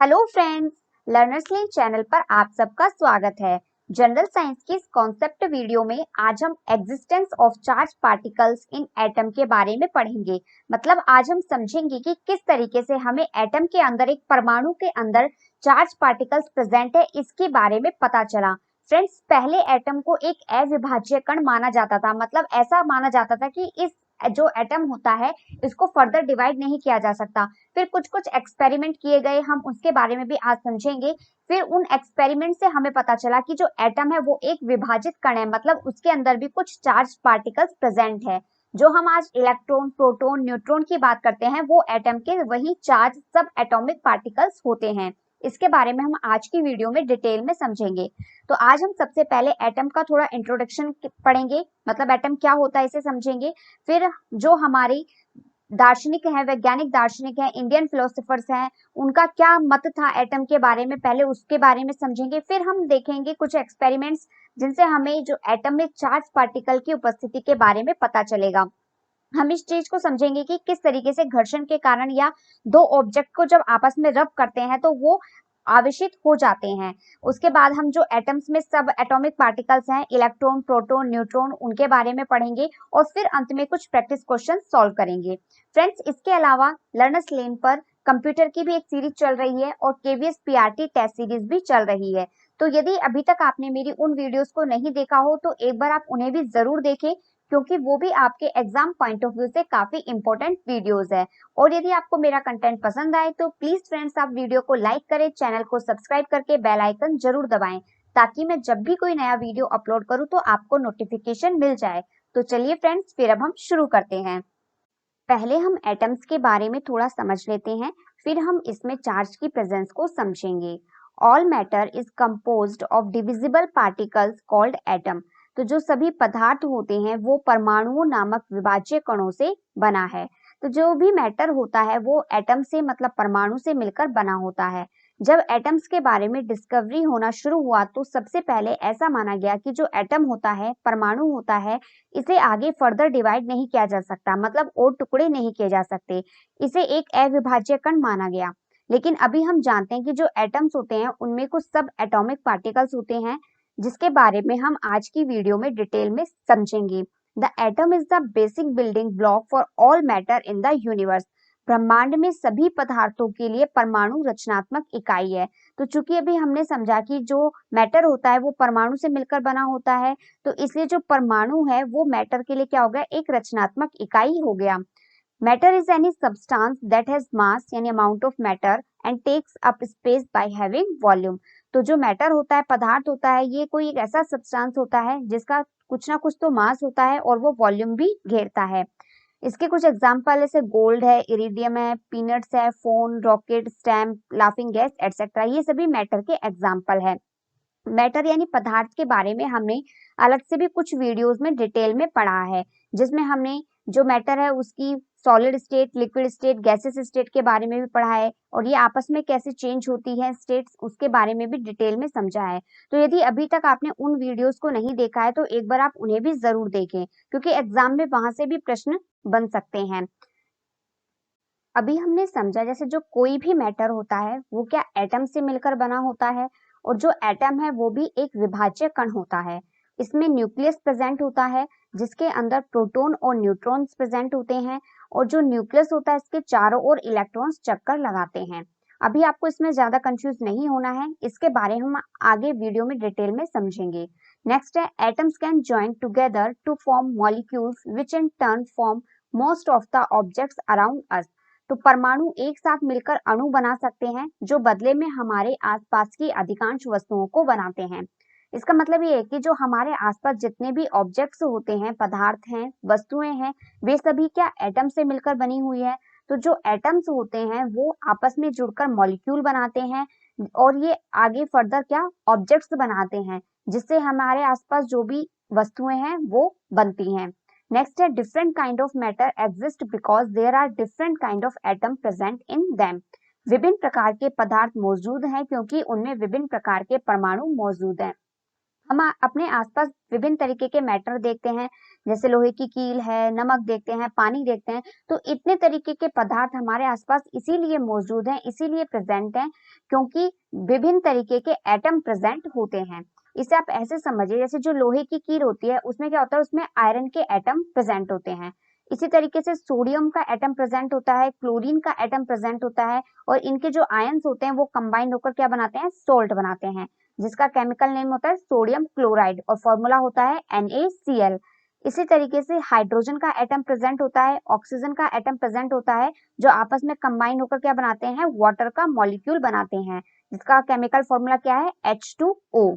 Hello friends, learners लैन channel पर आप सबका स्वागत है। जनरल साइंस की इस कॉन्सेप्ट वीडियो में आज हम existence of charge particles in atom के बारे में पढ़ेंगे। मतलब आज हम समझेंगे कि किस तरीके से हमें एटम के अंदर, एक परमाणु के अंदर चार्ज पार्टिकल्स प्रेजेंट है, इसके बारे में पता चला। फ्रेंड्स, पहले एटम को एक अविभाज्य कण माना जाता था। मतलब ऐसा माना जाता था कि इस जो एटम होता है इसको फर्दर डिवाइड नहीं किया जा सकता। फिर कुछ कुछ एक्सपेरिमेंट किए गए, हम उसके बारे में भी आज समझेंगे। फिर उन एक्सपेरिमेंट से हमें पता चला कि जो एटम है वो एक विभाजित कण है, मतलब उसके अंदर भी कुछ चार्ज पार्टिकल्स प्रेजेंट है। जो हम आज इलेक्ट्रॉन, प्रोटॉन, न्यूट्रॉन की बात करते हैं वो एटम के वही चार्ज सब एटॉमिक पार्टिकल्स होते हैं। इसके बारे में हम आज की वीडियो में डिटेल में समझेंगे। तो आज हम सबसे पहले एटम का थोड़ा इंट्रोडक्शन पढ़ेंगे, मतलब एटम क्या होता है इसे समझेंगे। फिर जो हमारी दार्शनिक है, वैज्ञानिक दार्शनिक है, इंडियन फिलोसोफर्स हैं, उनका क्या मत था एटम के बारे में, पहले उसके बारे में समझेंगे। फिर हम देखेंगे कुछ एक्सपेरिमेंट्स जिनसे हमें जो एटम में चार्ज पार्टिकल की उपस्थिति के बारे में पता चलेगा। हम इस चीज को समझेंगे कि किस तरीके से घर्षण के कारण या दो ऑब्जेक्ट को जब आपस में रब करते हैं तो वो आवेशित हो जाते हैं। उसके बाद हम जो एटम्स में सब एटॉमिक पार्टिकल्स हैं, इलेक्ट्रॉन, प्रोटॉन, न्यूट्रॉन, उनके बारे में पढ़ेंगे और फिर अंत में कुछ प्रैक्टिस क्वेश्चन सॉल्व करेंगे। फ्रेंड्स, इसके अलावा लर्नर्स लेन पर कंप्यूटर की भी एक सीरीज चल रही है और केवीएस पीआरटी टेस्ट सीरीज भी चल रही है। तो यदि अभी तक आपने मेरी उन वीडियोस को नहीं देखा हो तो एक बार आप उन्हें भी जरूर देखें, क्योंकि वो भी आपके एग्जाम पॉइंट ऑफ व्यू से काफी इंपॉर्टेंट वीडियोस है। और यदि आपको मेरा कंटेंट पसंद आए तो प्लीज फ्रेंड्स आप वीडियो को लाइक करें, चैनल को सब्सक्राइब करके बेल आइकन जरूर दबाएं, ताकि मैं जब भी कोई नया वीडियो अपलोड करूं तो आपको नोटिफिकेशन मिल जाए। तो चलिए फ्रेंड्स, फिर अब हम शुरू करते हैं। पहले हम एटम्स के बारे में थोड़ा समझ लेते हैं, फिर हम इसमें चार्ज की प्रेजेंस को समझेंगे। All matter is composed of divisible particles called atom. तो जो सभी पदार्थ होते हैं वो परमाणुओं नामक विभाज्य कणों से बना है। तो जो भी मैटर होता है वो एटम से, मतलब परमाणु से मिलकर बना होता है। जब एटम्स के बारे में डिस्कवरी होना शुरू हुआ तो सबसे पहले ऐसा माना गया कि जो एटम होता है, परमाणु होता है, इसे आगे फर्दर डिवाइड नहीं किया जा सकता, मतलब और टुकड़े नहीं किए जा सकते। इसे एक अविभाज्य कण माना गया। लेकिन अभी हम जानते हैं कि जो एटम्स होते हैं उनमें कुछ सब एटॉमिक पार्टिकल्स होते हैं, जिसके बारे में हम आज की वीडियो में डिटेल में समझेंगे। The atom is the basic building block for all matter in the universe. ब्रह्मांड में सभी पदार्थों के लिए परमाणु रचनात्मक इकाई है। तो चूंकि अभी हमने समझा कि जो मैटर होता है वो परमाणु से मिलकर बना होता है, तो इसलिए जो परमाणु है वो मैटर के लिए क्या हो गया, एक रचनात्मक इकाई हो गया। Matter is any substance that has mass यानी amount of matter and takes up space by having volume. तो जो मैटर होता है, पदार्थ होता है, ये कोई एक ऐसा सब्सटेंस होता है जिसका कुछ ना कुछ तो मास होता है और वो वॉल्यूम भी घेरता है। इसके कुछ एग्जाम्पल जैसे गोल्ड है, इरिडियम है, पीनट्स है, phone, rocket, stamp, laughing gas etcetera, ये सभी मैटर के एग्जाम्पल है। मैटर यानी पदार्थ के बारे में हमने अलग से भी कुछ वीडियोस में डिटेल में पढ़ा है, जिसमें हमने जो मैटर है उसकी solid state, liquid state, gases state के बारे में भी पढ़ा है और ये आपस में कैसे चेंज होती है स्टेट्स, उसके बारे में भी डिटेल में समझा है। तो यदि अभी तक आपने उन वीडियोस को नहीं देखा है तो एक बार आप उन्हें भी जरूर देखें, क्योंकि एग्जाम में वहां से भी प्रश्न बन सकते हैं। अभी हमने समझा जैसे जो कोई भी मैटर होता है वो क्या एटम से मिलकर बना होता है, और जो एटम है वो भी एक विभाज्य कण होता है। इसमें न्यूक्लियस प्रेजेंट होता है जिसके अंदर प्रोटॉन और न्यूट्रॉन्स प्रेजेंट होते हैं, और जो न्यूक्लियस होता है इसके चारों ओर इलेक्ट्रॉन्स चक्कर लगाते हैं। अभी आपको इसमें ज्यादा कंफ्यूज नहीं होना है, इसके बारे में हम आगे वीडियो में डिटेल में समझेंगे। नेक्स्ट है, atoms can join together to form molecules which in turn form most of the objects around us. तो परमाणु एक साथ मिलकर अणु बना सकते हैं जो बदले में हमारे आसपास की अधिकांश वस्तुओं को बनाते हैं। इसका मतलब ये है कि जो हमारे आसपास जितने भी ऑब्जेक्ट्स होते हैं, पदार्थ हैं, वस्तुएं हैं, वे सभी क्या एटम से मिलकर बनी हुई है। तो जो एटम्स होते हैं वो आपस में जुड़कर मॉलिक्यूल बनाते हैं और ये आगे फर्दर क्या ऑब्जेक्ट्स बनाते हैं, जिससे हमारे आसपास जो भी वस्तुएं हैं वो बनती हैं। नेक्स्ट है, different kind of matter exist because there are different kind of atom present in them. विभिन्न प्रकार के पदार्थ मौजूद हैं क्योंकि उनमें विभिन्न प्रकार के परमाणु मौजूद हैं। हम अपने आसपास विभिन्न तरीके के मैटर देखते हैं, जैसे लोहे की कील है, नमक देखते हैं, पानी देखते हैं। तो इतने तरीके के पदार्थ हमारे आसपास इसीलिए मौजूद हैं, इसीलिए प्रेजेंट हैं, क्योंकि विभिन्न तरीके के एटम प्रेजेंट होते हैं। इसे आप ऐसे समझिए, जैसे जो लोहे की कील होती है उसमें क्या होता है, उसमें आयरन के एटम प्रेजेंट होते हैं। इसी तरीके से सोडियम का एटम प्रेजेंट होता है, क्लोरीन का एटम प्रेजेंट होता है, और इनके जो आयंस होते हैं वो कंबाइंड होकर क्या बनाते हैं, सोल्ट बनाते हैं, जिसका केमिकल नेम होता है सोडियम क्लोराइड और फॉर्मूला होता है NaCl। इसी तरीके से हाइड्रोजन का एटम प्रेजेंट होता है, ऑक्सीजन का एटम प्रेजेंट होता है, जो आपस में कंबाइन होकर क्या बनाते हैं, वाटर का मॉलिक्यूल बनाते हैं, जिसका केमिकल फॉर्मूला क्या है, H2O।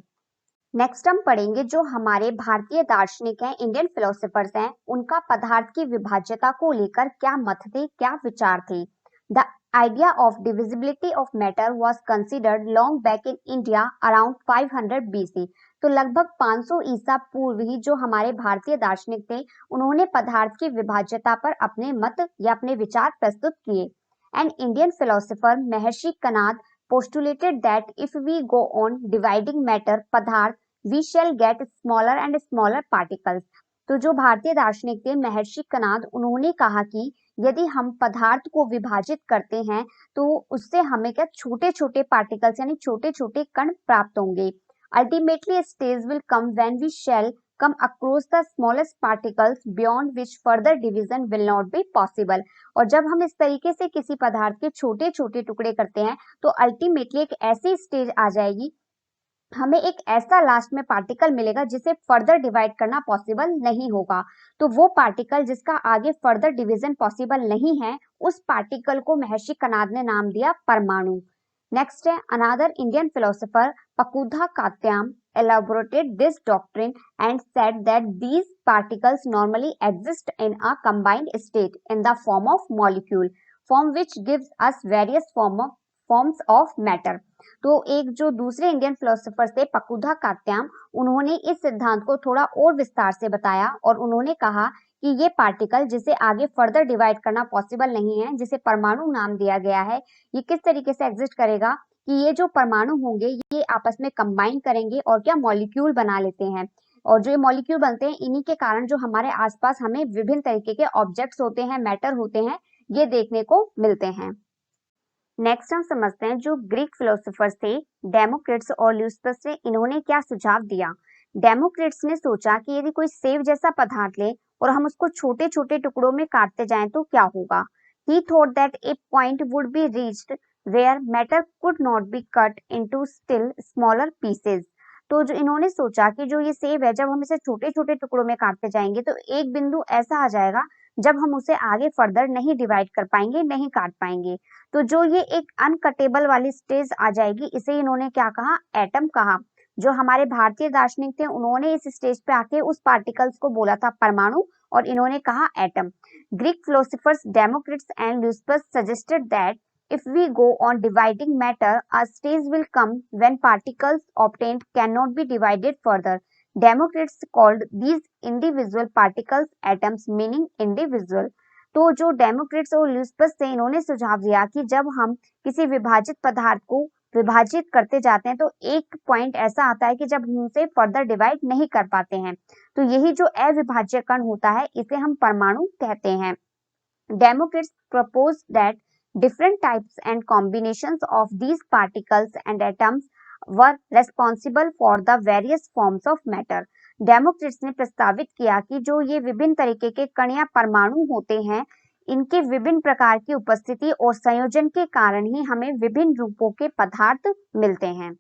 नेक्स्ट हम पढ़ेंगे जो हमारे भारतीय दार्शनिक हैं, इंडियन फिलोसोफर्स हैं, उनका पदार्थ की विभाज्यता को लेकर क्या मत थे, क्या विचार थे। The idea of divisibility of matter was considered long back in India around 500 BC। तो लगभग 500 ईसा पूर्व ही जो हमारे भारतीय दार्शनिक थे, उन्होंने पदार्थ की विभाज्यता पर अपने मत या अपने विचार प्रस्तुत किए। An Indian philosopher Maharshi Kanad postulated that if we go on dividing matter पदार्थ we shall get smaller and smaller particles। तो जो भारतीय दार्शनिक थे महर्षि कनाद, उन्होंने कहा कि यदि हम पदार्थ को विभाजित करते हैं तो उससे हमें क्या छोटे छोटे पार्टिकल्स यानी छोटे छोटे कण प्राप्त होंगे। Ultimately stage will come when we shall come across the smallest particles beyond which further division will not be possible। और जब हम इस तरीके से किसी पदार्थ के छोटे छोटे टुकड़े करते हैं तो अल्टीमेटली एक ऐसी स्टेज आ जाएगी, हमें एक ऐसा लास्ट में पार्टिकल मिलेगा जिसे फर्दर डिवाइड करना पॉसिबल नहीं होगा। तो वो पार्टिकल जिसका आगे फर्दर डिवीजन पॉसिबल नहीं है, उस पार्टिकल को महर्षि कनाद ने नाम दिया परमाणु। नेक्स्ट है another Indian philosopher Pakudha Katyayana elaborated this doctrine and said that these particles normally exist in a combined state in the form of molecule, form which gives us various forms of matter। तो एक जो दूसरे Indian philosopher थे पकुधा कात्याम, उन्होंने इस सिद्धांत को थोड़ा और विस्तार से बताया और उन्होंने कहा कि ये पार्टिकल जिसे आगे फर्दर डिवाइड करना पॉसिबल नहीं है, जिसे परमाणु नाम दिया गया है, ये किस तरीके से एग्जिस्ट करेगा कि ये जो परमाणु होंगे ये आपस में कंबाइन करेंगे और क्या मॉलिक्यूल बना लेते हैं, और जो ये मॉलिक्यूल बनते हैं इन्हीं के कारण जो हमारे आसपास हमें विभिन्न तरीके के ऑब्जेक्ट्स होते हैं, मैटर होते हैं, ये देखने को मिलते हैं। नेक्स्ट हम समझते हैं जो ग्रीक फिलोसोफर्स थे डेमोक्रिट्स और ल्यूसिपस ने, इन्होंने क्या सुझाव दिया। डेमोक्रिट्स ने सोचा कि यदि कोई सेब जैसा पदार्थ ले और हम उसको छोटे छोटे टुकड़ों में काटते जाएं तो क्या होगा। He thought that a point would be reached where matter could not be cut into still smaller pieces। तो जो इन्होंने सोचा कि जो ये सेब है, जब हम इसे छोटे छोटे टुकड़ों में काटते जाएंगे तो एक बिंदु ऐसा आ जाएगा जब हम उसे आगे फर्दर नहीं डिवाइड कर पाएंगे, नहीं काट पाएंगे। तो जो ये एक अनकटेबल वाली स्टेज आ जाएगी, इसे इन्होंने क्या कहा, एटम कहा। जो हमारे भारतीय दार्शनिक थे उन्होंने इस स्टेज पे आके उस पार्टिकल्स को बोला था परमाणु और इन्होंने कहा atom. Greek philosophers Democritus and Leucippus suggested that if we go on dividing matter, a stage will come when particles obtained cannot be divided further। Democritus called these individual particles atoms, meaning individual। तो जो डेमोक्रिट्स और Leucippus थे, इन्होंने सुझाव दिया कि जब हम किसी विभाजित पदार्थ को विभाजित करते जाते हैं तो एक पॉइंट ऐसा आता है कि जब हम उसे फर्दर डिवाइड नहीं कर पाते हैं, तो यही जो अविभाज्य कण होता है इसे हम परमाणु कहते हैं। Democritus proposed that different types and combinations of these particles and atoms were responsible for the various forms of matter। Democritus ने प्रस्तावित किया कि जो ये विभिन्न तरीके के कण या परमाणु होते हैं, इनके विभिन्न प्रकार की उपस्थिति और संयोजन के कारण ही हमें विभिन्न रूपों के पदार्थ मिलते हैं।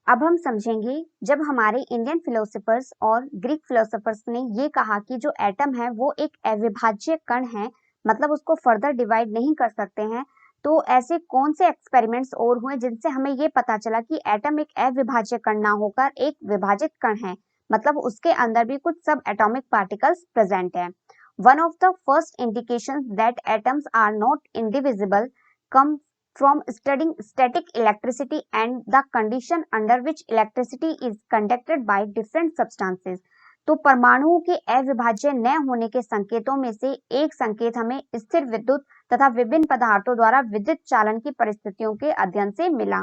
अब हम समझेंगे जब हमारे इंडियन फिलोसोफर्स और ग्रीक फिलोसोफर्स ने ये कहा कि जो एटम है वो एक अविभाज्य कण है, मतलब उसको फर्दर डिवाइड नहीं कर सकते हैं, तो ऐसे कौन से एक्सपेरिमेंट्स और हुए जिनसे हमें ये पता चला कि एटम एक अविभाज्य कण ना होकर एक विभाजित कण है, मतलब उसके अंदर भी कुछ सब एटॉमिक पार्टिकल्स प्रेजेंट है। One of the first indications that atoms are not indivisible come from studying static electricity and the condition under which electricity is conducted by different substances। तो परमाणुओं के अविभाज्य न होने के संकेतों में से एक संकेत हमें स्थिर विद्युत तथा विभिन्न पदार्थों द्वारा विद्युत चालन की परिस्थितियों के अध्ययन से मिला।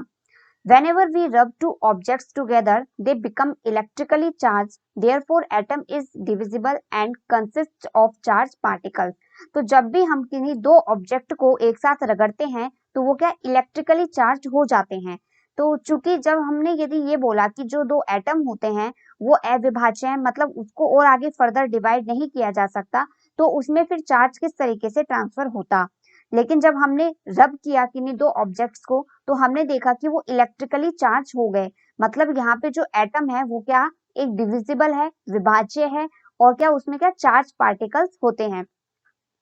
Whenever we rub two objects together, they become electrically charged. Therefore, atom is divisible and consists of charged particles. तो जब भी हम किन्हीं दो ऑब्जेक्ट को एक साथ रगड़ते हैं तो वो क्या इलेक्ट्रिकली चार्ज हो जाते हैं। तो चूंकि जब हमने यदि ये बोला कि जो दो एटम होते हैं वो अविभाज्य हैं, मतलब उसको और आगे फर्दर डिवाइड नहीं किया जा सकता, तो उसमें फिर चार्ज किस तरीके से ट्रांसफर होता। लेकिन जब हमने रब किया किन्हीं दो ऑब्जेक्ट्स को तो हमने देखा कि वो इलेक्ट्रिकली चार्ज हो गए। मतलब यहाँ पे जो एटम है वो क्या एक डिविजिबल है, विभाज्य है, और क्या उसमें क्या चार्ज पार्टिकल्स होते हैं।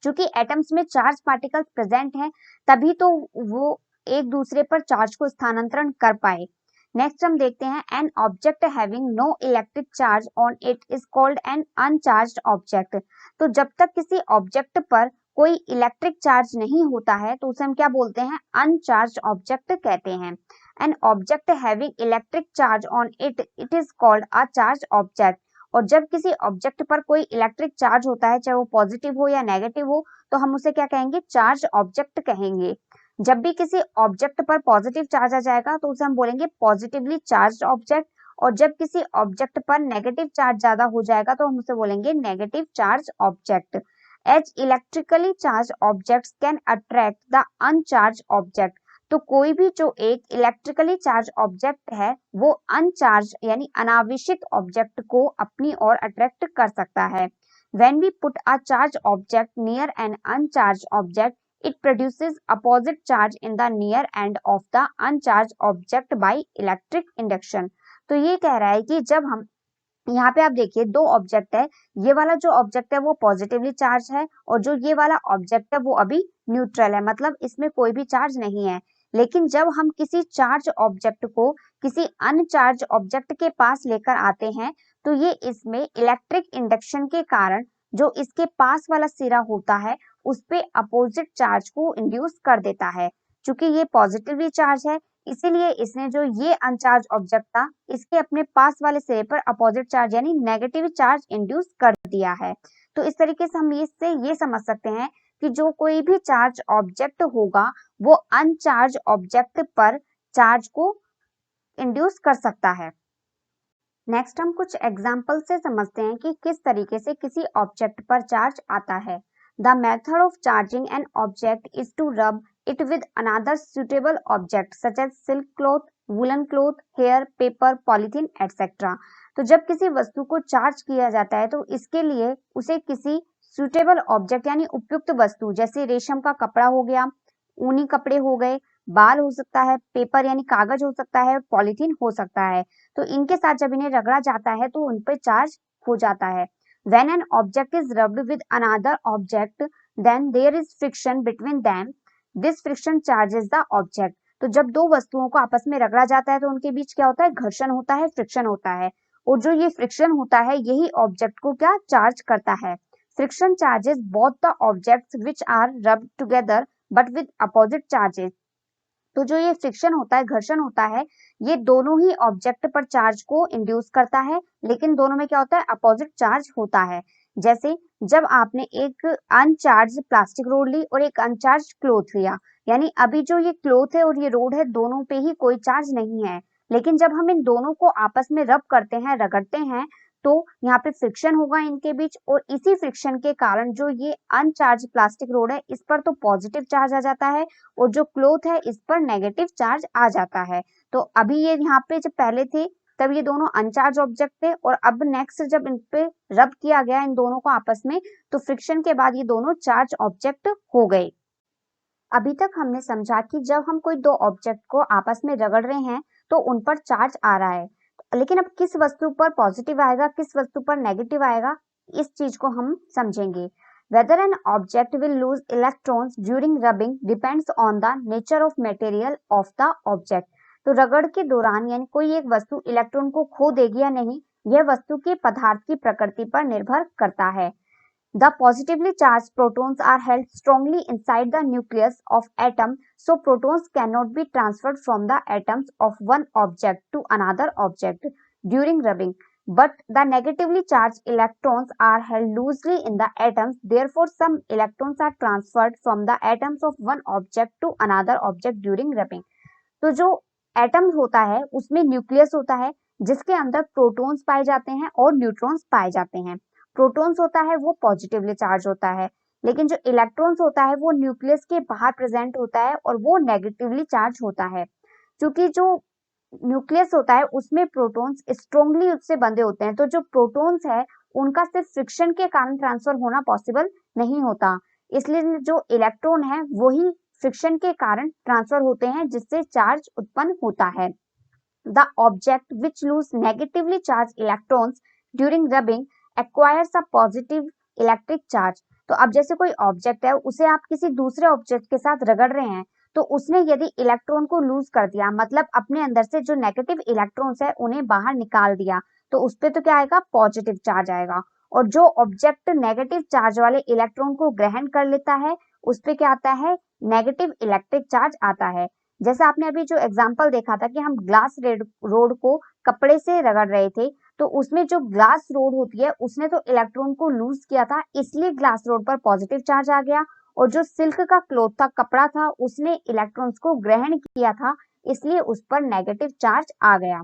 चूंकि एटम्स में चार्ज पार्टिकल्स प्रेजेंट हैं तभी तो वो एक दूसरे पर चार्ज को स्थानांतरण कर पाए। नेक्स्ट हम देखते हैं an object having no electric charge on it is called an uncharged object. तो जब तक किसी ऑब्जेक्ट पर कोई इलेक्ट्रिक चार्ज नहीं होता है तो उसे हम क्या बोलते हैं, अनचार्ज्ड ऑब्जेक्ट कहते हैं। An object having electric charge on it it is called a charge object. और जब किसी ऑब्जेक्ट पर कोई इलेक्ट्रिक चार्ज होता है चाहे वो पॉजिटिव हो या नेगेटिव हो तो हम उसे क्या कहेंगे, चार्ज ऑब्जेक्ट कहेंगे। जब भी किसी ऑब्जेक्ट पर पॉजिटिव चार्ज आ जाएगा तो उसे हम बोलेंगे पॉजिटिवली चार्ज्ड ऑब्जेक्ट, और जब किसी ऑब्जेक्ट पर नेगेटिव चार्ज ज्यादा हो जाएगा तो हम उसे बोलेंगे negative charge object. As electrically charge objects can attract the uncharge object. तो कोई भी जो एक इलेक्ट्रिकली चार्ज ऑब्जेक्ट है वो अनचार्ज यानी अनावेशित ऑब्जेक्ट को अपनी ओर अट्रैक्ट कर सकता है। When we put a charged object near an uncharged object, it produces opposite charge in the near end of the uncharged object by electric induction। तो ये कह रहा है कि जब हम यहाँ पे आप देखिए दो ऑब्जेक्ट है, ये वाला जो ऑब्जेक्ट है वो पॉजिटिवली चार्ज है और जो ये वाला ऑब्जेक्ट है वो अभी न्यूट्रल है, मतलब इसमें कोई भी चार्ज नहीं है। लेकिन जब हम किसी चार्ज ऑब्जेक्ट को किसी अनचार्ज ऑब्जेक्ट के पास लेकर आते हैं तो ये इसमें इलेक्ट्रिक इंडक्शन के कारण जो इसके पास वाला सिरा होता है उस पे अपोजिट चार्ज को इंड्यूस कर देता है। चूंकि ये पॉजिटिवली चार्ज है इसीलिए इसने जो ये अनचार्ज ऑब्जेक्ट था इसके अपने पास वाले सिरे पर अपोजिट चार्ज यानी नेगेटिव चार्ज इंड्यूस कर दिया है। तो इस तरीके से हम इससे ये समझ सकते हैं कि जो कोई भी चार्ज ऑब्जेक्ट होगा वो अनचार्ज ऑब्जेक्ट पर चार्ज को इंड्यूस कर सकता है। नेक्स्ट हम कुछ एग्जाम्पल से समझते हैं कि किस तरीके से किसी ऑब्जेक्ट पर चार्ज आता है। The method of charging an object is to rub it with another suitable object such as silk cloth, woolen cloth, hair, paper, polythene, etc. तो जब किसी वस्तु को चार्ज किया जाता है तो इसके लिए उसे किसी सुटेबल ऑब्जेक्ट यानी उपयुक्त वस्तु जैसे रेशम का कपड़ा हो गया, ऊनी कपड़े हो गए, बाल हो सकता है, पेपर यानी कागज हो सकता है, पॉलीथीन हो सकता है, तो इनके साथ जब इन्हें रगड़ा जाता है तो उन पर चार्ज हो जाता है। When an object is rubbed with another object, then there is friction between them. This friction charges the object. तो जब दो वस्तुओं को आपस में रगड़ा जाता है तो उनके बीच क्या होता है, घर्षण होता है, फ्रिक्शन होता है, और जो ये फ्रिक्शन होता है यही ऑब्जेक्ट को क्या चार्ज करता है। Friction charges both the objects which are rubbed together but with opposite charges. तो जो ये फ्रिक्शन होता है, घर्षण होता है, ये दोनों ही ऑब्जेक्ट पर चार्ज को इंड्यूस करता है, लेकिन दोनों में क्या होता है, अपोजिट चार्ज होता है। जैसे जब आपने एक अनचार्ज प्लास्टिक रोड ली और एक अनचार्ज क्लोथ लिया, यानी अभी जो ये क्लोथ है और ये रोड है दोनों पे ही कोई चार्ज नहीं है, लेकिन जब हम इन दोनों को आपस में रब करते हैं, रगड़ते हैं, तो यहाँ पे फ्रिक्शन होगा इनके बीच, और इसी फ्रिक्शन के कारण जो ये अनचार्ज प्लास्टिक रोड है इस पर तो पॉजिटिव चार्ज आ जाता है और जो क्लोथ है इस पर नेगेटिव चार्ज आ जाता है। तो अभी ये यहाँ पे जब पहले थे तब ये दोनों अनचार्ज ऑब्जेक्ट थे, और अब नेक्स्ट जब इन पे रब किया गया इन दोनों को आपस में तो फ्रिक्शन के बाद ये दोनों चार्ज ऑब्जेक्ट हो गए। अभी तक हमने समझा कि जब हम कोई दो ऑब्जेक्ट को आपस में रगड़ रहे हैं तो उन पर चार्ज आ रहा है, लेकिन अब किस वस्तु पर पॉजिटिव आएगा, किस वस्तु पर नेगेटिव आएगा, इस चीज को हम समझेंगे। Whether an object will lose electrons during rubbing depends on the nature of material of the object। तो रगड़ के दौरान यानी कोई एक वस्तु इलेक्ट्रॉन को खो देगी या नहीं, यह वस्तु के पदार्थ की प्रकृति पर निर्भर करता है। The positively charged protons are held strongly inside the nucleus of atom, so protons cannot be transferred from the atoms of one object to another object during rubbing. But the negatively charged electrons are held loosely in the atoms, therefore some electrons are transferred from the atoms of one object to another object during rubbing। तो जो atom होता है उसमें nucleus होता है जिसके अंदर protons पाए जाते हैं और न्यूट्रॉन्स पाए जाते हैं। प्रोटॉन्स होता है वो पॉजिटिवली चार्ज होता है, लेकिन जो इलेक्ट्रॉन्स होता है वो न्यूक्लियस के बाहर प्रेजेंट होता है और वो नेगेटिवली चार्ज होता है। क्योंकि जो न्यूक्लियस होता है उसमें प्रोटॉन्स स्ट्रांगली उससे बंधे होते हैं, तो जो प्रोटॉन्स है उनका सिर्फ फ्रिक्शन के कारण ट्रांसफर होना पॉसिबल नहीं होता, इसलिए जो इलेक्ट्रॉन है वही फ्रिक्शन के कारण ट्रांसफर होते हैं जिससे चार्ज उत्पन्न होता है। The object which loose negatively charge electrons during rubbing acquires a positive electric charge. तो अब जैसे कोई ऑब्जेक्ट है उसे आप किसी दूसरे ऑब्जेक्ट के साथ रगड़ रहे हैं, तो उसने यदि इलेक्ट्रॉन को लूज कर दिया, मतलब अपने अंदर से जो नेगेटिव इलेक्ट्रॉन्स है उन्हें बाहर निकाल दिया, तो उस पे तो क्या आएगा, पॉजिटिव चार्ज आएगा। और जो ऑब्जेक्ट नेगेटिव चार्ज वाले इलेक्ट्रॉन को ग्रहण कर लेता है उस पे क्या आता है, नेगेटिव इलेक्ट्रिक चार्ज आता है। जैसे आपने अभी जो एग्जांपल देखा था कि हम ग्लास रोड को कपड़े से रगड़ रहे थे, तो उसमें जो ग्लास रोड होती है उसने तो इलेक्ट्रॉन को लूज किया था, इसलिए ग्लास रोड पर पॉजिटिव चार्ज आ गया। और जो सिल्क का क्लॉथ था, कपड़ा था, उसने इलेक्ट्रॉन्स को ग्रहण किया था, इसलिए उस पर नेगेटिव चार्ज आ गया।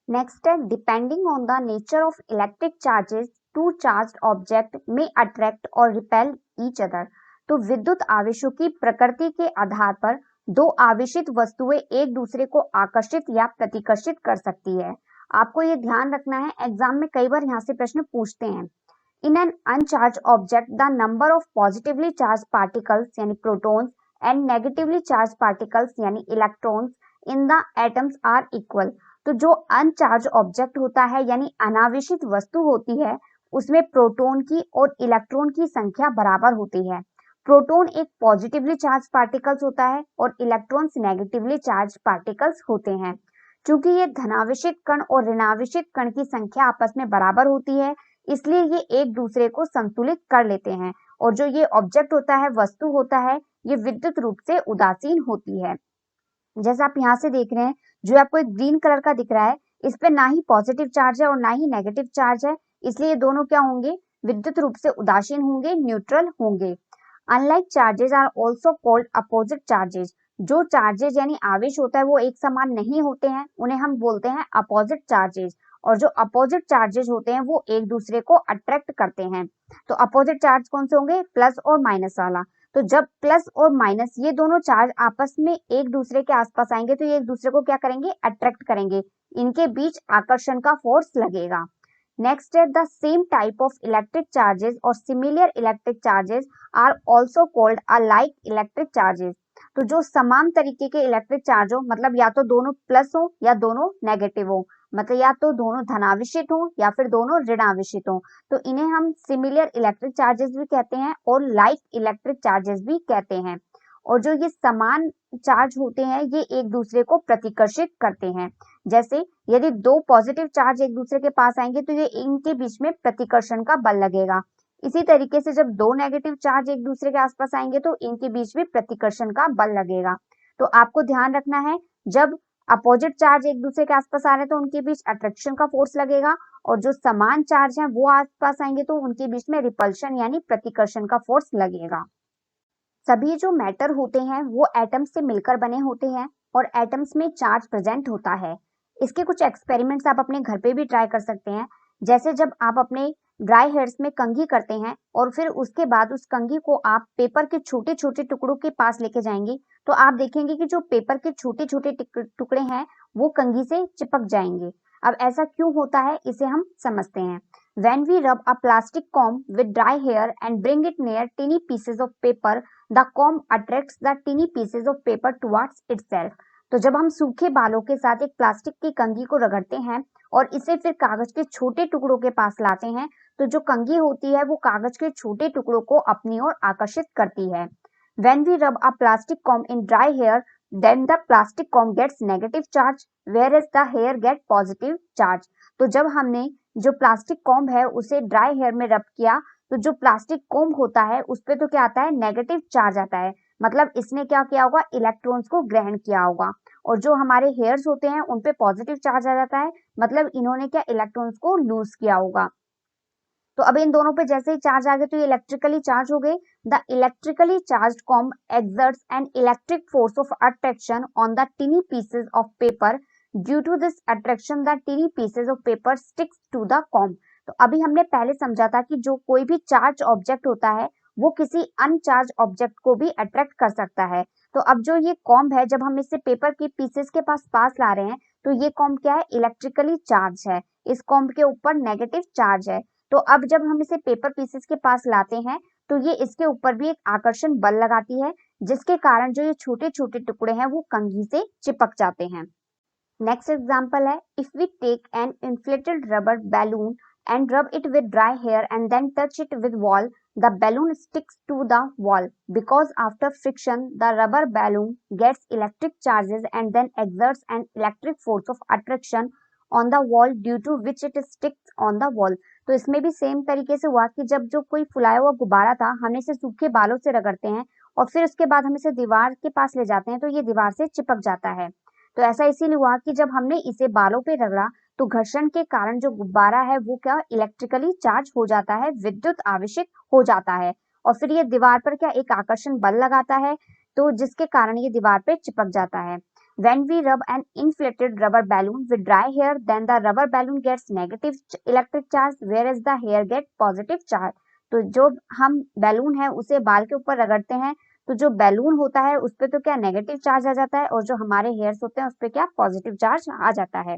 नेक्स्ट है, depending on the nature of electric charges two charged object में अट्रैक्ट और रिपेल ईच अदर। तो विद्युत आवेशों की प्रकृति के आधार पर दो आवेशित वस्तुएं एक दूसरे को आकर्षित या प्रतिकर्षित कर सकती है। आपको ये ध्यान रखना है, एग्जाम में कई बार यहाँ से प्रश्न पूछते हैं। In an uncharged object, the number of positively charged particles यानी protons and negatively charged particles यानी electrons in the atoms are equal। तो जो अनचार्ज ऑब्जेक्ट होता है यानी अनावेशित वस्तु होती है उसमें प्रोटॉन की और इलेक्ट्रॉन की संख्या बराबर होती है। प्रोटॉन एक पॉजिटिवली चार्ज पार्टिकल्स होता है और इलेक्ट्रॉन्स नेगेटिवली चार्ज पार्टिकल्स होते हैं। चूंकि ये धनावेशित कण और ऋणावेशित कण की संख्या आपस में बराबर होती है, इसलिए ये एक दूसरे को संतुलित कर लेते हैं। और जो ये ऑब्जेक्ट होता है, वस्तु होता है, ये विद्युत रूप से उदासीन होती है। जैसा आप यहाँ से देख रहे हैं, जो आपको एक ग्रीन कलर का दिख रहा है, इस पे ना ही पॉजिटिव चार्ज है और ना ही नेगेटिव चार्ज है, इसलिए ये दोनों क्या होंगे, विद्युत रूप से उदासीन होंगे, न्यूट्रल होंगे। Unlike charges are also called opposite charges. जो चार्जेस यानी आवेश होता है वो एक समान नहीं होते हैं, उन्हें हम बोलते हैं अपोजिट चार्जेस। और जो अपोजिट चार्जेस होते हैं वो एक दूसरे को अट्रैक्ट करते हैं। तो अपोजिट चार्ज कौन से होंगे, प्लस और माइनस वाला। तो जब प्लस और माइनस ये दोनों चार्ज आपस में एक दूसरे के आसपास आएंगे तो ये एक दूसरे को क्या करेंगे, अट्रैक्ट करेंगे, इनके बीच आकर्षण का फोर्स लगेगा। नेक्स्ट है, the same type of electric charges और similar electric charges are also called a like electric charges. तो जो समान तरीके के इलेक्ट्रिक चार्ज हो, मतलब या तो दोनों प्लस हो या दोनों नेगेटिव हो, मतलब या तो दोनों धनावेशित हो या फिर दोनों ऋणावेशित हो, तो इन्हें हम सिमिलर इलेक्ट्रिक चार्जेस भी कहते हैं और लाइक इलेक्ट्रिक चार्जेस भी कहते हैं। और जो ये समान चार्ज होते हैं ये एक दूसरे को प्रतिकर्षित करते हैं। जैसे यदि दो पॉजिटिव चार्ज एक दूसरे के पास आएंगे तो ये इनके बीच में प्रतिकर्षण का बल लगेगा। इसी तरीके से जब दो नेगेटिव चार्ज एक दूसरे के आसपास आएंगे तो इनके बीच में प्रतिकर्षण का बल लगेगा। तो आपको ध्यान रखना है, जब अपोजिट चार्ज एक दूसरे के आसपास आ रहे हैं तो उनके बीच अट्रैक्शन का फोर्स लगेगा, और जो समान चार्ज हैं वो आसपास आएंगे तो उनके बीच में रिपल्शन यानी प्रतिकर्षण का फोर्स लगेगा। सभी जो मैटर होते हैं वो एटम्स से मिलकर बने होते हैं और एटम्स में चार्ज प्रेजेंट होता है। इसके कुछ एक्सपेरिमेंट्स आप अपने घर पे भी ट्राई कर सकते हैं। जैसे जब आप अपने ड्राई हेयर्स में कंघी करते हैं और फिर उसके बाद उस कंघी को आप पेपर के छोटे छोटे टुकड़ों के पास लेके जाएंगे, तो आप देखेंगे कि जो पेपर के छोटे छोटे टुकड़े हैं वो कंघी से चिपक जाएंगे। अब ऐसा क्यों होता है, इसे हम समझते हैं। When we rub a plastic comb with dry hair and bring it near teeny pieces of paper, the comb attracts the teeny pieces of paper towards itself। तो जब हम सूखे बालों के साथ एक प्लास्टिक की कंघी को रगड़ते हैं और इसे फिर कागज के छोटे टुकड़ों के पास लाते हैं, तो जो कंघी होती है वो कागज के छोटे टुकड़ों को अपनी ओर आकर्षित करती है। When we rub a plastic comb in dry hair, then the plastic comb gets negative charge, whereas the hair get positive charge। तो जब हमने जो प्लास्टिक कॉम्ब है उसे ड्राई हेयर में रब किया, तो जो प्लास्टिक कॉम्ब होता है उस पे तो क्या आता है, नेगेटिव चार्ज आता है, मतलब इसने क्या किया होगा, इलेक्ट्रॉन्स को ग्रहण किया होगा। और जो हमारे हेयर्स होते हैं उन पे पॉजिटिव चार्ज आ जाता है, मतलब इन्होंने क्या, इलेक्ट्रॉन्स को लूज किया होगा। तो अब इन दोनों पे जैसे ही चार्ज आ गए तो ये इलेक्ट्रिकली चार्ज हो गए, The electrically charged comb exerts an electric force of attraction on the tiny pieces of paper. Due to this attraction, the tiny pieces of paper sticks to the comb. तो अभी हमने पहले समझा था कि जो कोई भी चार्ज ऑब्जेक्ट होता है वो किसी अनचार्ज ऑब्जेक्ट को भी अट्रैक्ट कर सकता है। तो अब जो ये कॉम्ब है, जब हम इसे पेपर के पीसेस के पास ला रहे हैं तो ये कॉम्ब क्या है, इलेक्ट्रिकली चार्ज है। इस कॉम्ब के ऊपर नेगेटिव चार्ज है। तो अब जब हम इसे पेपर पीसेस के पास लाते हैं तो ये इसके ऊपर भी एक आकर्षण बल लगाती है, जिसके कारण जो ये छोटे छोटे टुकड़े हैं वो कंघी से चिपक जाते हैं। नेक्स्ट एग्जाम्पल है, if we take an inflated rubber balloon and rub it with dry hair and then touch it with wall, the balloon sticks to the wall because after friction the rubber balloon gets electric charges and then exerts an electric force of attraction on the wall due to which it sticks on the wall. तो इसमें भी same तरीके से हुआ कि जब जो कोई फुलाया हुआ गुब्बारा था, हम इसे सूखे बालों से रगड़ते हैं और फिर उसके बाद हम इसे दीवार के पास ले जाते हैं तो ये दीवार से चिपक जाता है। तो ऐसा इसीलिए हुआ कि जब हमने इसे बालों पे रगड़ा तो घर्षण के कारण जो गुब्बारा है वो क्या इलेक्ट्रिकली चार्ज हो जाता है, विद्युत आवेशित हो जाता है और फिर ये दीवार पर क्या एक आकर्षण बल लगाता है, तो जिसके कारण ये दीवार पे चिपक जाता है। When we rub an inflated rubber balloon with dry hair, then the rubber balloon gets negative electric charge, whereas the hair gets positive charge. तो जो हम बैलून है उसे बाल के ऊपर रगड़ते हैं तो जो बैलून होता है उस पे तो क्या नेगेटिव चार्ज आ जाता है और जो हमारे हेयर्स होते हैं उस पे क्या पॉजिटिव चार्ज आ जाता है।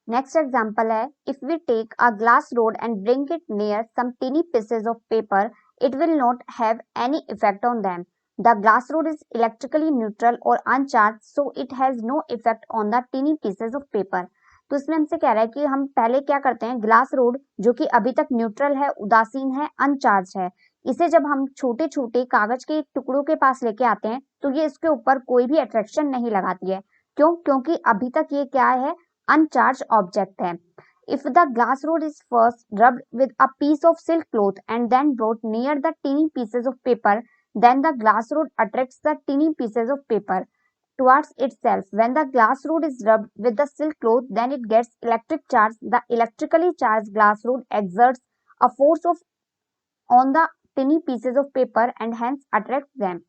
नेक्स्ट एग्जाम्पल है, if we take a glass rod and bring it near some tiny pieces of paper, it will not have any effect on them. The glass rod is electrically neutral और uncharged, so it has no effect on the tiny pieces of paper. तो इसमें हमसे कह रहा है कि हम पहले क्या करते हैं, ग्लास रोड जो कि अभी तक न्यूट्रल है, उदासीन है, अनचार्ज है, इसे जब हम छोटे छोटे कागज के टुकड़ों के पास लेके आते हैं तो ये इसके ऊपर कोई भी अट्रैक्शन नहीं लगाती है। क्यों? क्योंकि अभी तक ये क्या है, अनचार्ज ऑब्जेक्ट है। If the glass rod is first rubbed with a piece of silk cloth and then brought near the teeny pieces of paper, then the glass rod attracts the teeny pieces of paper towards itself. When the glass rod is rubbed with the silk cloth, then it gets electric charge. The electrically charged glass rod exerts a force on the tiny pieces of paper and hence attracts them.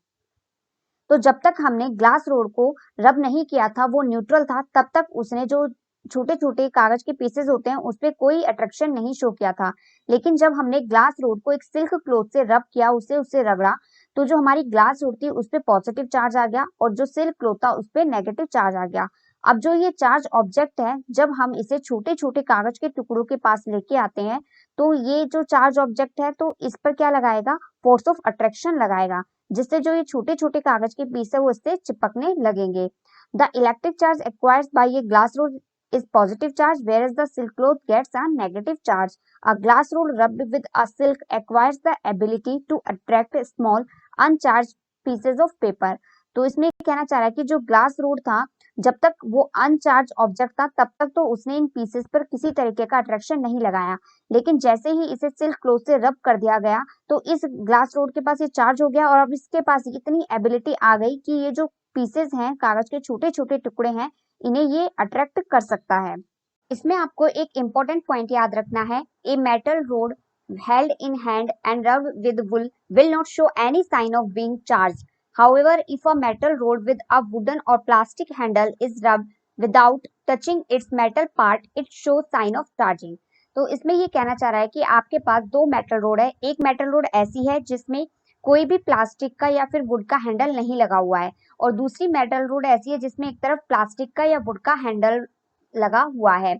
तो जब तक हमने glass rod को रब नहीं किया था, वो न्यूट्रल था, तब तक उसने जो छोटे छोटे कागज के पीसेस होते हैं उस पर कोई अट्रैक्शन नहीं शो किया था। लेकिन जब हमने ग्लास रोड को एक सिल्क क्लॉथ से रब किया, उससे रगड़ा, तो जो हमारी ग्लास रोड थी उस पर पॉजिटिव चार्ज आ गया और जो सिल्क क्लॉथ था उस पर नेगेटिव चार्ज आ गया। अब जो ये चार्ज ऑब्जेक्ट है, जब हम इसे छोटे छोटे कागज के टुकड़ों के पास लेके आते हैं तो ये जो चार्ज ऑब्जेक्ट है तो इस पर क्या लगाएगा, फोर्स ऑफ अट्रैक्शन लगाएगा, जिससे जो ये छोटे छोटे कागज के पीस है वो इससे चिपकने लगेंगे। The electric charge acquired by a glass rod is positive charge, whereas the silk cloth gets a negative charge. A glass rod rubbed with a silk acquires the ability to attract small uncharged pieces of paper. तो इसमें कहना चाह रहा है कि जो glass rod था, जब तक वो अनचार्ज ऑब्जेक्ट था तब तक तो उसने इन पीसेस पर किसी तरीके का अट्रैक्शन नहीं लगाया, लेकिन जैसे ही इसे सिल्क क्लॉथ से रब कर दिया गया तो इस ग्लास रोड के पास ये चार्ज हो गया और अब इसके पास इतनी एबिलिटी आ गई कि ये जो पीसेस हैं, कागज के छोटे छोटे टुकड़े हैं, इन्हें ये अट्रैक्ट कर सकता है। इसमें आपको एक इम्पोर्टेंट पॉइंट याद रखना है, a metal rod held in hand and rubbed with wool will not show any sign of being charged. However, if a metal rod with a wooden or plastic handle is rubbed without touching its metal part, it shows sign of charging. तो इसमें ये कहना चाह रहा है कि आपके पास दो मेटल रोड है। एक मेटल रोड ऐसी है जिसमें कोई भी प्लास्टिक का या फिर वुड का हैंडल नहीं लगा हुआ है और दूसरी मेटल रोड ऐसी है जिसमें एक तरफ प्लास्टिक का या वुड का हैंडल लगा हुआ है।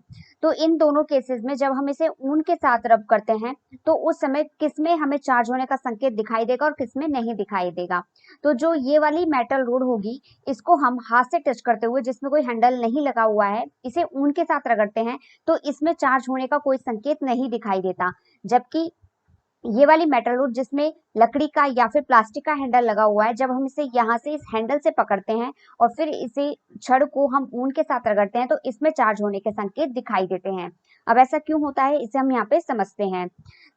तो इन दोनों केसेस में जब हम इसे ऊन के साथ रब करते हैं तो उस समय किसमें हमें चार्ज होने का संकेत दिखाई देगा और किसमें नहीं दिखाई देगा। तो जो ये वाली मेटल रोड होगी, इसको हम हाथ से टच करते हुए, जिसमें कोई हैंडल नहीं लगा हुआ है, इसे ऊन के साथ रगड़ते हैं तो इसमें चार्ज होने का कोई संकेत नहीं दिखाई देता। जबकि ये वाली मेटल रोड जिसमें लकड़ी का या फिर प्लास्टिक का हैंडल लगा हुआ है, जब हम इसे यहाँ से इस हैंडल से पकड़ते हैं और फिर इसे छड़ को हम ऊन के साथ रगड़ते हैं तो इसमें चार्ज होने के संकेत दिखाई देते हैं। अब ऐसा क्यों होता है, इसे हम यहाँ पे समझते हैं।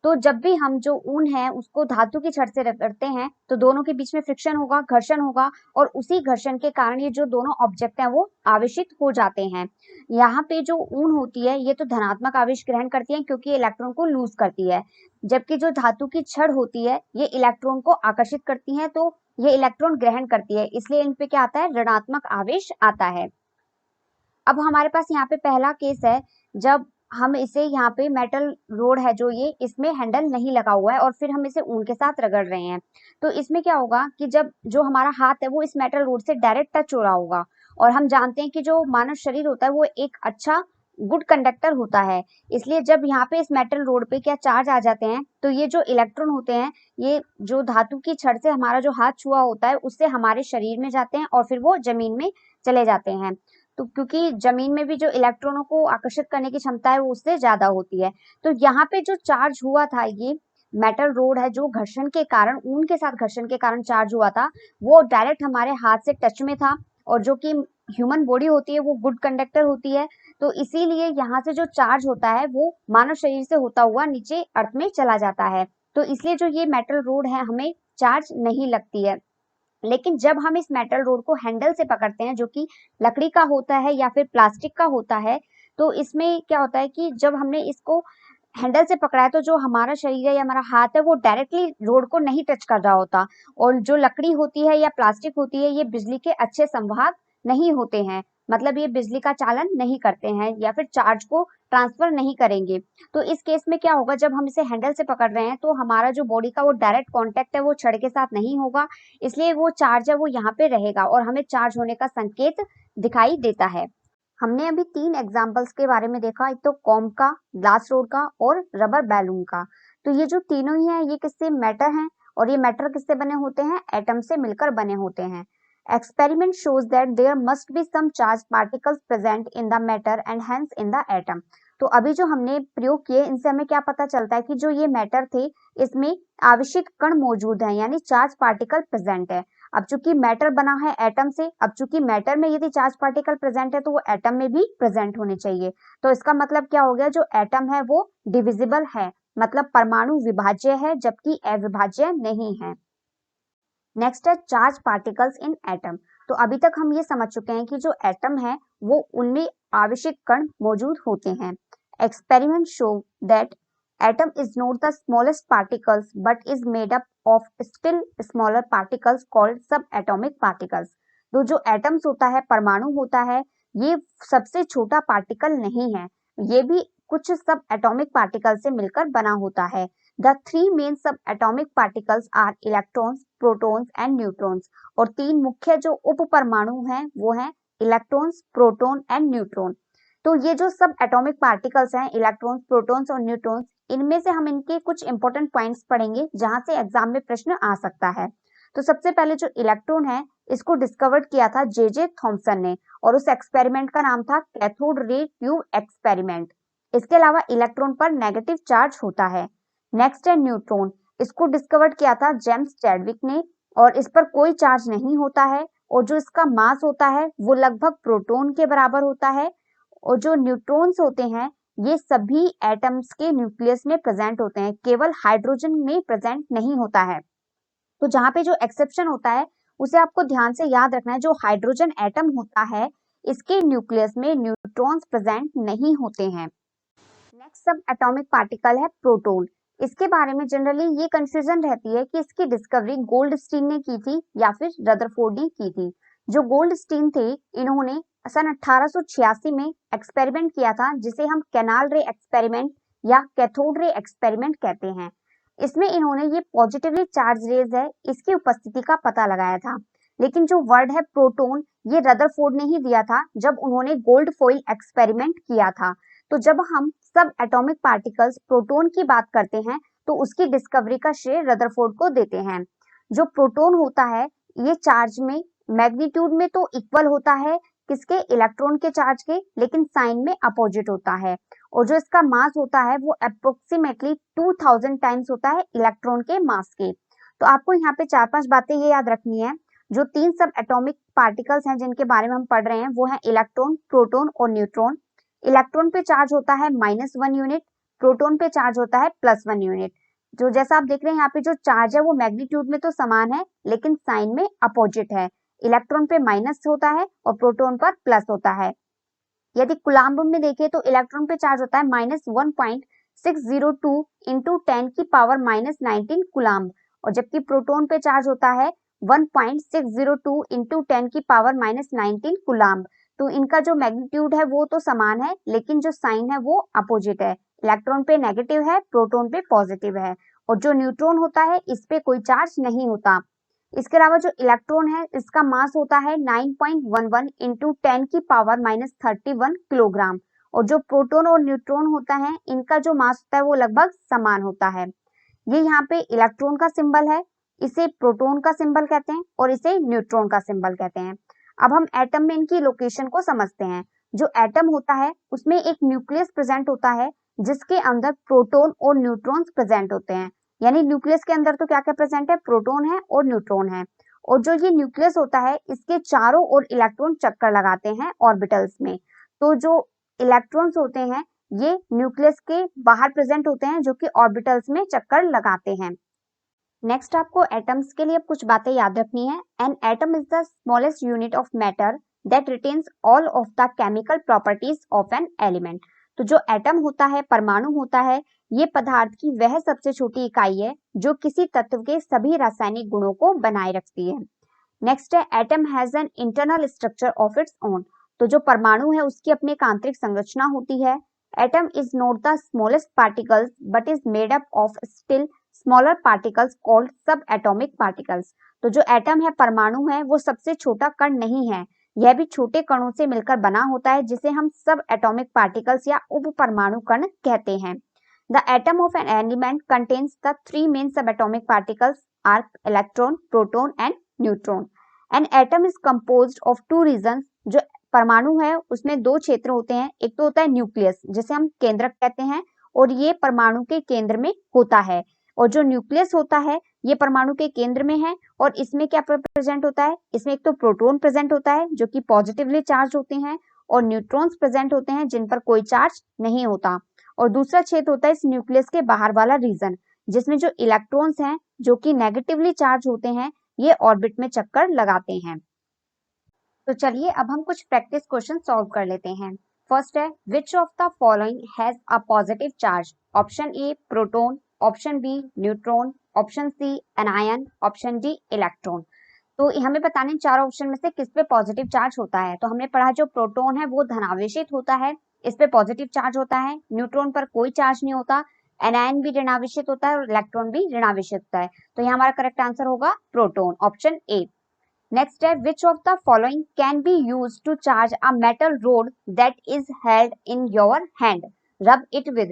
तो जब भी हम जो ऊन है उसको धातु की छड़ से रगड़ते हैं तो दोनों के बीच में फ्रिक्शन होगा, घर्षण होगा और उसी घर्षण के कारण ये जो दोनों ऑब्जेक्ट हैं वो आवेशित हो जाते हैं। यहाँ पे जो ऊन होती है ये तो धनात्मक आवेश ग्रहण करती है क्योंकि इलेक्ट्रॉन को लूज करती है, जबकि जो धातु की छड़ होती है ये इलेक्ट्रॉन को आकर्षित करती है, तो ये इलेक्ट्रॉन ग्रहण करती है, इसलिए इन पे क्या आता है, ऋणात्मक आवेश आता है। अब हमारे पास यहाँ पे पहला केस है, जब हम इसे यहाँ पे मेटल रोड है जो ये, इसमें हैंडल नहीं लगा हुआ है और फिर हम इसे ऊन के साथ रगड़ रहे हैं, तो इसमें क्या होगा कि जब जो हमारा हाथ है वो इस मेटल रोड से डायरेक्ट टच हो रहा होगा, और हम जानते हैं कि जो मानव शरीर होता है वो एक अच्छा गुड कंडक्टर होता है, इसलिए जब यहाँ पे इस मेटल रोड पे क्या चार्ज आ जाते हैं, तो ये जो इलेक्ट्रॉन होते हैं ये जो धातु की छड़ से हमारा जो हाथ छुआ होता है उससे हमारे शरीर में जाते हैं और फिर वो जमीन में चले जाते हैं। तो क्योंकि जमीन में भी जो इलेक्ट्रॉनों को आकर्षित करने की क्षमता है वो उससे ज्यादा होती है, तो यहाँ पे जो चार्ज हुआ था ये मेटल रोड है जो घर्षण के कारण, ऊन के साथ घर्षण के कारण चार्ज हुआ था, वो डायरेक्ट हमारे हाथ से टच में था, और जो कि ह्यूमन बॉडी होती है वो गुड कंडक्टर होती है, तो इसीलिए यहाँ से जो चार्ज होता है वो मानव शरीर से होता हुआ नीचे अर्थ में चला जाता है, तो इसलिए जो ये मेटल रोड है हमें चार्ज नहीं लगती है। लेकिन जब हम इस मेटल रोड को हैंडल से पकड़ते हैं जो कि लकड़ी का होता है या फिर प्लास्टिक का होता है, तो इसमें क्या होता है कि जब हमने इसको हैंडल से पकड़ा है तो जो हमारा शरीर है या हमारा हाथ है वो डायरेक्टली रोड को नहीं टच कर रहा होता, और जो लकड़ी होती है या प्लास्टिक होती है ये बिजली के अच्छे संवाहक नहीं होते हैं, मतलब ये बिजली का चालन नहीं करते हैं या फिर चार्ज को ट्रांसफर नहीं करेंगे। तो इस केस में क्या होगा, जब हम इसे हैंडल से पकड़ रहे हैं तो हमारा जो बॉडी का वो डायरेक्ट कांटेक्ट है वो छड़ के साथ नहीं होगा, इसलिए वो चार्ज है वो यहाँ पे रहेगा और हमें चार्ज होने का संकेत दिखाई देता है। हमने अभी 3 एग्जाम्पल्स के बारे में देखा, एक तो कॉम्ब का, ग्लास रोड का और रबर बैलून का। तो ये जो तीनों ही हैं ये किससे, मैटर हैं, और ये मैटर किससे बने होते हैं, एटम से मिलकर बने होते हैं। Experiment shows that there must be some charge particles present in the matter and hence in the atom. तो अभी जो हमने प्रयोग किए इनसे हमें क्या पता चलता है कि जो ये मैटर थे इसमें आवेशित कण मौजूद हैं, यानी चार्ज पार्टिकल प्रेजेंट है। अब चूंकि मैटर बना है एटम से, अब चूंकि मैटर में यदि चार्ज पार्टिकल प्रेजेंट है तो वो एटम में भी प्रेजेंट होने चाहिए, तो इसका मतलब क्या हो गया, जो एटम है वो डिविजिबल है, मतलब परमाणु विभाज्य है जबकि अविभाज्य नहीं है। नेक्स्ट है चार्ज पार्टिकल्स इन एटम। तो अभी तक हम ये समझ चुके हैं कि जो एटम है वो उनमें आवेशित कण मौजूद होते हैं। Experiment show that atom is not the smallest particles but is made up of still smaller particles called subatomic particles। तो जो एटम्स होता है, परमाणु होता है, ये सबसे छोटा पार्टिकल नहीं है, ये भी कुछ सब एटॉमिक पार्टिकल से मिलकर बना होता है। द 3 मेन सब atomic particles are electrons, protons and neutrons. और 3 मुख्य जो उप परमाणु हैं वो हैं इलेक्ट्रॉन्स, प्रोटॉन एंड न्यूट्रॉन। तो ये जो सब एटॉमिक पार्टिकल्स हैं, इलेक्ट्रॉन्स, प्रोटॉन्स और न्यूट्रॉन्स, इनमें से हम इनके कुछ इंपॉर्टेंट पॉइंट्स पढ़ेंगे जहां से एग्जाम में प्रश्न आ सकता है। तो सबसे पहले जो इलेक्ट्रॉन है इसको डिस्कवर्ड किया था जे थॉमसन ने, और उस एक्सपेरिमेंट का नाम था कैथोड रे ट्यूब एक्सपेरिमेंट। इसके अलावा इलेक्ट्रॉन पर नेगेटिव चार्ज होता है। नेक्स्ट है न्यूट्रॉन, इसको डिस्कवर्ड किया था जेम्स चैडविक ने, और इस पर कोई चार्ज नहीं होता है, और जो इसका मास होता है वो लगभग प्रोटॉन के बराबर होता है। और जो न्यूट्रॉन्स होते हैं ये सभी एटम्स के न्यूक्लियस में प्रेजेंट होते हैं, केवल हाइड्रोजन में प्रेजेंट नहीं होता है। तो जहां पे जो एक्सेप्शन होता है उसे आपको ध्यान से याद रखना है, जो हाइड्रोजन एटम होता है इसके न्यूक्लियस में न्यूट्रॉन्स प्रेजेंट नहीं होते हैं। नेक्स्ट सब एटॉमिक पार्टिकल है प्रोटॉन। इसके बारे में जनरली ये कंफ्यूजन रहती है कि इसकी डिस्कवरी गोल्डस्टीन ने की थी या फिर रदरफोर्ड ने की थी। जो गोल्डस्टीन थे इन्होंने सन 1886 में एक्सपेरिमेंट किया था जिसे हम कैनाल रे एक्सपेरिमेंट या कैथोड रे एक्सपेरिमेंट कहते हैं। इसमें इन्होंने ये पॉजिटिवली चार्ज रेज है इसकी उपस्थिति का पता लगाया था, लेकिन जो वर्ड है प्रोटॉन ये रदरफोर्ड ने ही दिया था जब उन्होंने गोल्ड फॉइल एक्सपेरिमेंट किया था। तो जब हम सब एटॉमिक पार्टिकल्स प्रोटॉन की बात करते हैं तो उसकी डिस्कवरी का श्रेय रदरफोर्ड को देते हैं। जो प्रोटॉन होता है ये चार्ज में मैग्नीट्यूड में तो इक्वल होता है किसके, इलेक्ट्रॉन के चार्ज के, लेकिन साइन में अपोजिट होता है। और जो इसका मास होता है वो अप्रोक्सीमेटली 2000 टाइम्स होता है इलेक्ट्रॉन के मास के। तो आपको यहाँ पे 4-5 बातें ये याद रखनी है। जो 3 सब एटॉमिक पार्टिकल्स हैं जिनके बारे में हम पढ़ रहे हैं वो है इलेक्ट्रॉन, प्रोटॉन और न्यूट्रॉन। इलेक्ट्रॉन पे चार्ज होता है -1 यूनिट, प्रोटॉन पे चार्ज होता है +1 यूनिट। जो जैसा आप देख रहे हैं यहाँ पे जो चार्ज है वो मैग्नीट्यूड में तो समान है लेकिन साइन में अपोजिट है। इलेक्ट्रॉन पे माइनस होता है और प्रोटॉन पर प्लस होता है। यदि कूलाम्ब में देखें तो इलेक्ट्रॉन पे चार्ज होता है -1.0 602 इंटू 10 की पावर -19 कूलम्ब, और जबकि प्रोटॉन पे चार्ज होता है 1.602 इंटू 10 की पावर -19 कूलम्ब। तो इनका जो मैग्नीट्यूड है वो तो समान है, लेकिन जो साइन है वो अपोजिट है। इलेक्ट्रॉन पे नेगेटिव है, प्रोटॉन पे पॉजिटिव है। और जो न्यूट्रॉन होता है इस पे कोई चार्ज नहीं होता। इसके अलावा जो इलेक्ट्रॉन है इसका मास होता है 9.11 इंटू 10 की पावर -31 किलोग्राम, और जो प्रोटॉन और न्यूट्रॉन होता है इनका जो मास होता है वो लगभग समान होता है। ये यहाँ पे इलेक्ट्रॉन का सिंबल है, इसे प्रोटॉन का सिंबल कहते हैं और इसे न्यूट्रॉन का सिंबल कहते हैं। अब हम एटम में इनकी लोकेशन को समझते हैं। जो एटम होता है उसमें एक न्यूक्लियस प्रेजेंट होता है जिसके अंदर प्रोटॉन और न्यूट्रॉन्स प्रेजेंट होते हैं। यानी न्यूक्लियस के अंदर तो क्या क्या प्रेजेंट है, प्रोटॉन है और न्यूट्रॉन है। और जो ये न्यूक्लियस होता है इसके चारों ओर इलेक्ट्रॉन चक्कर लगाते हैं ऑर्बिटल्स में। तो जो इलेक्ट्रॉन्स होते हैं ये न्यूक्लियस के बाहर प्रेजेंट होते हैं जो कि ऑर्बिटल्स में चक्कर लगाते हैं। नेक्स्ट आपको एटम्स के लिए कुछ बातें याद रखनी है। N atom is the smallest unit of matter that retains all of the chemical properties of an element. तो जो एटम होता है, परमाणु होता है, ये पदार्थ की वह सबसे छोटी इकाई है जो किसी तत्व के सभी रासायनिक गुणों को बनाए रखती है। नेक्स्ट है atom has an internal structure of its own. तो जो परमाणु है उसकी अपनी एक आंतरिक संरचना होती है। Atom is not the smallest particles but is made up of still smaller particles called सब एटॉमिक पार्टिकल्स। तो जो एटम है, परमाणु है, वो सबसे छोटा कण नहीं है, यह भी छोटे कणों से मिलकर बना होता है जिसे हम सब एटॉमिक पार्टिकल्स या उप परमाणु कण कहते हैं। The atom of an element contains the three main सब atomic particles are electron, proton and neutron. An atom is composed of two regions. जो परमाणु है उसमें दो क्षेत्र होते हैं, एक तो होता है न्यूक्लियस जिसे हम केंद्रक कहते हैं, और ये परमाणु के केंद्र में होता है। और जो न्यूक्लियस होता है ये परमाणु के केंद्र में है, और इसमें क्या प्रेजेंट होता है, इसमें एक तो प्रोटॉन प्रेजेंट होता है जो कि पॉजिटिवली चार्ज होते हैं, और न्यूट्रॉन्स प्रेजेंट होते हैं जिन पर कोई चार्ज नहीं होता। और दूसरा क्षेत्र होता है इस न्यूक्लियस के बाहर वाला रीजन, जिसमें जो इलेक्ट्रॉन्स हैं जो कि नेगेटिवली चार्ज होते हैं ये ऑर्बिट में चक्कर लगाते हैं। तो चलिए अब हम कुछ प्रैक्टिस क्वेश्चन सॉल्व कर लेते हैं। फर्स्ट है which of the following has a positive charge. Option A proton, option B neutron, option C anion, option D electron. तो हमें बताने चार ऑप्शन में से किस पे पॉजिटिव चार्ज होता है। तो हमने पढ़ा जो प्रोटॉन है वो धनावेशित होता है, इस पे पॉजिटिव चार्ज होता है। न्यूट्रॉन पर कोई चार्ज नहीं होता, एनायन भी ऋणावेशित होता है और इलेक्ट्रॉन भी ऋणावेशित होता है। तो यहाँ हमारा करेक्ट आंसर होगा प्रोटॉन, ऑप्शन ए। Next है which of the following can be used to charge a metal rod that is held in your hand? Rub it with।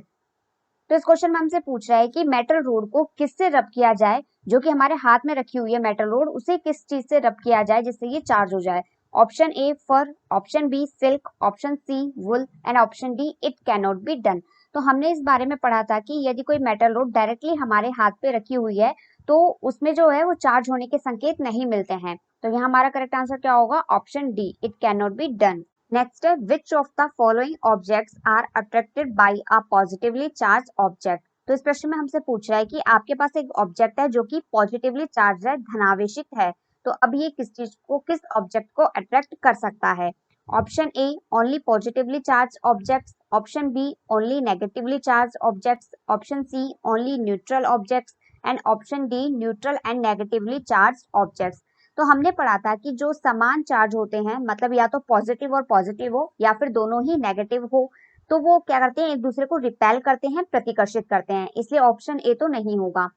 तो इस क्वेश्चन में हमसे पूछ रहा है कि मेटल रोड को किससे रब किया जाए, जो कि हमारे हाथ में रखी हुई है मेटल रोड, उसे किस चीज से रब किया जाए जिससे ये चार्ज हो जाए। Option A fur, option B silk, option C wool and option D it can not be done. तो हमने इस बारे में पढ़ा था कि यदि कोई मेटल रोड डायरेक्टली हमारे हाथ पे रखी हुई है तो उसमें जो है वो चार्ज होने के संकेत नहीं मिलते हैं। तो यहाँ हमारा करेक्ट आंसर क्या होगा, option D it can not be done. Next है which of the following objects are attracted by a positively charge object. तो इस प्रश्न में हमसे पूछ रहा है कि आपके पास एक ऑब्जेक्ट है जो कि पॉजिटिवली चार्ज है, धनावेशित है, तो अब ये किस चीज को, किस ऑब्जेक्ट को अट्रैक्ट कर सकता है। Option A only positively charge objects, option B only negatively charge objects, option C only neutral objects and option D neutral and negatively charge objects. तो हमने पढ़ा था कि जो समान चार्ज होते हैं, मतलब या तो पॉजिटिव और पॉजिटिव हो या फिर दोनों ही नेगेटिव हो, तो वो क्या करते हैं, एक दूसरे को रिपेल करते हैं, प्रतिकर्षित करते हैं, इसलिए ऑप्शन ए तो नहीं होगा।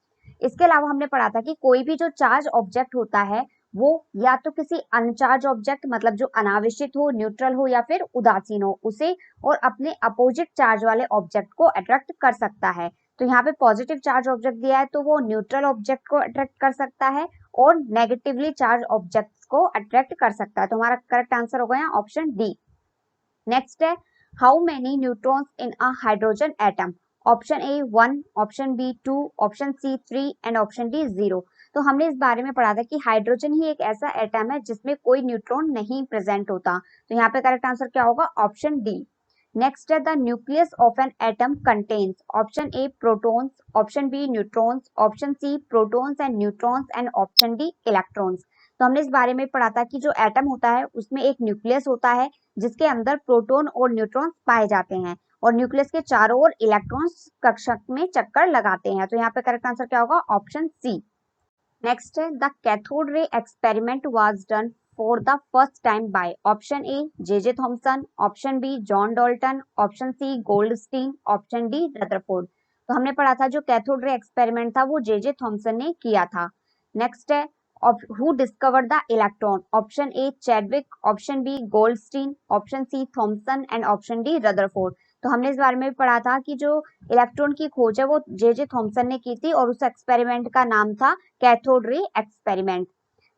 इसके अलावा हमने पढ़ा था कि कोई भी जो चार्ज ऑब्जेक्ट होता है वो या तो किसी अनचार्ज ऑब्जेक्ट, मतलब जो अनावेशित हो, न्यूट्रल हो या फिर उदासीन हो, उसे और अपने अपोजिट चार्ज वाले ऑब्जेक्ट को अट्रैक्ट कर सकता है। तो यहाँ पे पॉजिटिव चार्ज ऑब्जेक्ट दिया है तो वो न्यूट्रल ऑब्जेक्ट को अट्रैक्ट कर सकता है और नेगेटिवली चार्ज ऑब्जेक्ट्स को अट्रैक्ट कर सकता है। तो हमारा करेक्ट आंसर होगा यहाँ ऑप्शन डी। नेक्स्ट है how many neutrons in a hydrogen atom. Option A 1, option B 2, option C 3 and option D 0। तो हमने इस बारे में पढ़ा था कि हाइड्रोजन ही एक ऐसा एटम है जिसमें कोई न्यूट्रॉन नहीं प्रेजेंट होता। तो यहाँ पे करेक्ट आंसर क्या होगा, ऑप्शन डी। नेक्स्ट है the nucleus of an atom contains. Option A protons, option B neutrons, option C protons and neutrons and option D electrons. तो हमने इस बारे में पढ़ा था कि जो एटम होता है उसमें एक न्यूक्लियस होता है जिसके अंदर प्रोटॉन और न्यूट्रॉन पाए जाते हैं, और न्यूक्लियस के चारों ओर इलेक्ट्रॉन्स कक्षक में चक्कर लगाते हैं। तो यहाँ पे करेक्ट आंसर क्या होगा? Option C. नेक्स्ट है the cathode ray experiment was done for the first time by option A J Thomson, option B John Dalton, option C Goldstein, option D Rutherford. तो हमने पढ़ा था जो कैथोड रे एक्सपेरिमेंट था वो J Thomson ने किया था। नेक्स्ट है who discovered the electron, option A Chadwick, option B Goldstein, option C Thomson and option D Rutherford. तो हमने इस बारे में भी पढ़ा था कि जो इलेक्ट्रॉन की खोज है वो जे थॉमसन ने की थी और उस एक्सपेरिमेंट का नाम था cathode ray experiment.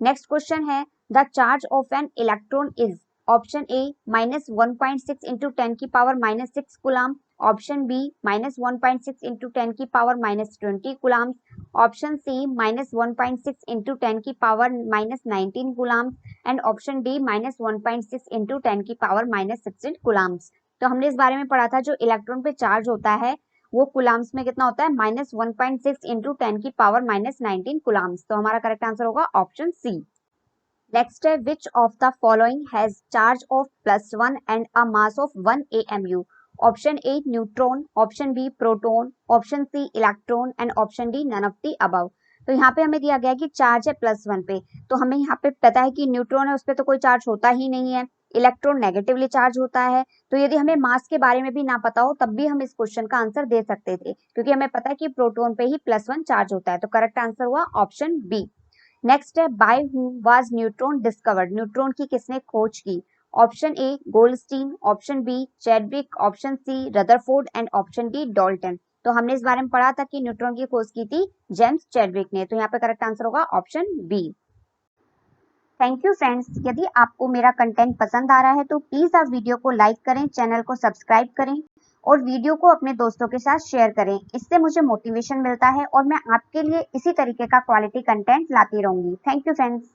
Next question है the charge of an electron is option A -1.6 into 10 की power -6 coulomb, option B -1.6 into 10 की power -20 coulomb, option C -1.6 into 10 की power -19 coulomb and option D -1.6 into 10 की power -16 coulombs. तो हमने इस बारे में पढ़ा था जो इलेक्ट्रॉन पे चार्ज होता है वो कुलाम्स में कितना होता है? -1.6 इंटू 10 की पावर -19 कुलाम्स। तो हमारा करेक्ट आंसर होगा ऑप्शन सी। नेक्स्ट है which of the following has charge of +1 and a mass of 1 AMU, option A neutron, option B proton, option C electron and option D none of the above. तो यहाँ पे हमें दिया गया है कि charge है +1 पे, तो हमें यहाँ पे पता है कि न्यूट्रॉन है उस पर तो कोई चार्ज होता ही नहीं है, इलेक्ट्रॉन नेगेटिवली चार्ज होता है। तो यदि हमें मास के बारे में भी ना पता हो तब भी हम इस क्वेश्चन का आंसर दे सकते थे क्योंकि हमें पता है कि प्रोटॉन पे ही +1 चार्ज होता है। तो करेक्ट आंसर हुआ ऑप्शन बी। नेक्स्ट है by whom was neutron discovered, neutron की किसने खोज की? Option A Goldstein, option B Chadwick, option C Rutherford and option D Dalton. तो हमने इस बारे में पढ़ा था कि न्यूट्रॉन की खोज की थी जेम्स चैडविक ने। तो यहाँ पे करेक्ट आंसर होगा option B. Thank you friends, यदि आपको मेरा कंटेंट पसंद आ रहा है तो प्लीज आप वीडियो को लाइक करें, चैनल को सब्सक्राइब करें और वीडियो को अपने दोस्तों के साथ शेयर करें। इससे मुझे मोटिवेशन मिलता है और मैं आपके लिए इसी तरीके का क्वालिटी कंटेंट लाती रहूंगी। Thank you friends.